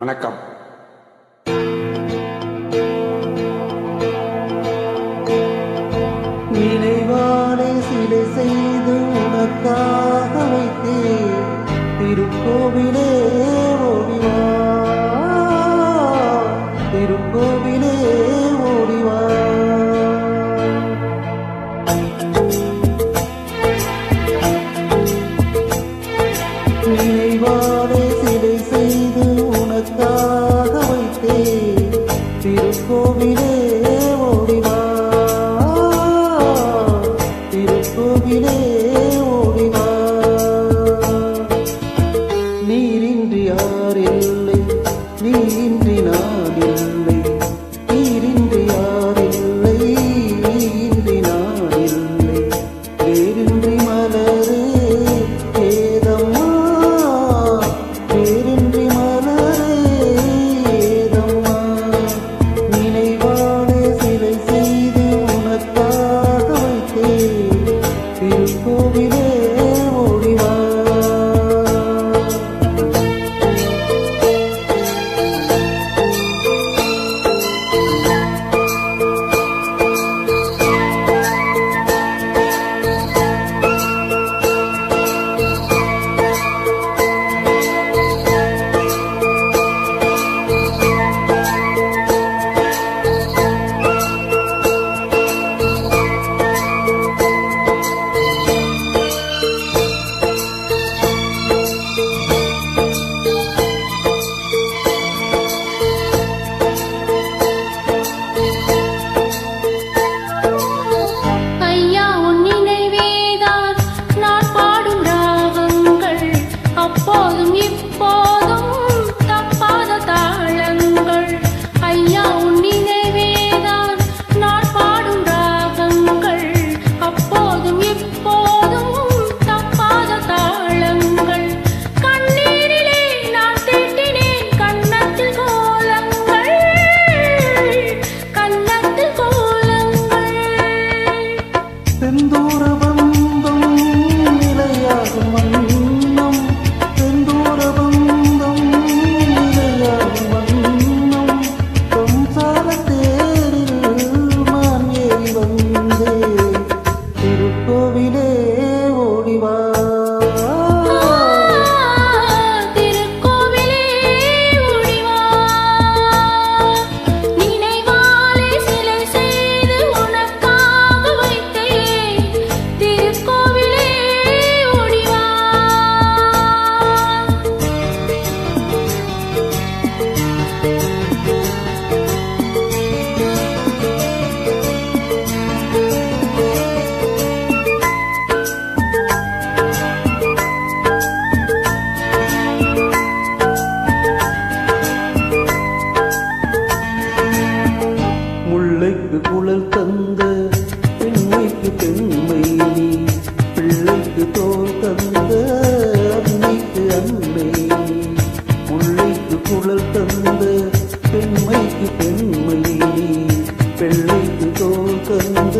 வணக்கம். நினைவாலே சிலை செய்து உனக்காக வைத்தேன் திருக்கோவிலே ஓடிவா, திருக்கோவிலே ஓடிவா. நினைவாலே சிலை செய்து உனக்காக வைத்தேன் திருக்கோவிலே ஓடிவா, திருக்கோவிலே ஓடிவா. நீரின்றி யாரில்லை, நீரின்றி நான் இல்லை, நீரின்றி யாரில்லை, நீரின்றி நான் இல்லை. வேரின்றி மலரே ஏதம்மா, வேரின்றி மலரே ஏதம்மா. நினைவாலே சிலை செய்து உனக்காக வைத்தேன் திருக்கோவிலே ஓடிவா. அப்போதும் இப்போதும் தப்பாத தாளங்கள். ஐயா உன் நினைவேதான் நான் பாடும் ராகங்கள். அப்போதும் இப்போதும் தப்பாத தாளங்கள். கண்ணீரிலே நான் தீட்டினேன் கன்னத்தில் கோலங்கள், கன்னத்தில் கோலங்கள். செந்தூர பந்தம் நிலையாகும் வண்ணம், செந்தூர பந்தம் நிலையாகும் வண்ணம். சம்சார தேரில் மான் ஏறி வந்தே திருக்கோவிலே ஓடிவா, திருக்கோவிலே ஓடிவா. நினைவாலே சிலை செய்து உனக்காக வைத்தேன் திருக்கோவிலே ஓடிவா. முல்லைக்கு குழல் தந்த பெண்மைக்கு பெண்மை நீ, பிள்ளைக்கு தோல் தந்த அன்னைக்கு அன்னை நீ. முல்லைக்கு குழல் தந்த பெண்மைக்கு பெண்மை நீ, பிள்ளைக்கு தோல் தந்த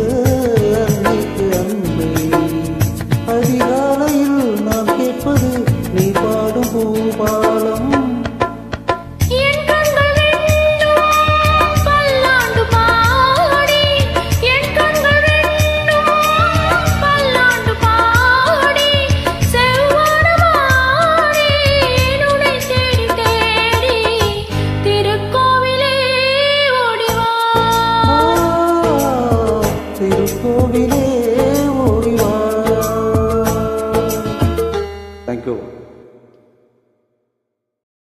அன்னைக்கு அன்னை நீ. அதிகாலையில் நான் கேட்பது நீ பாடும் பூபாலம். திருக்கோவிலே ஓடிவா. Thank you.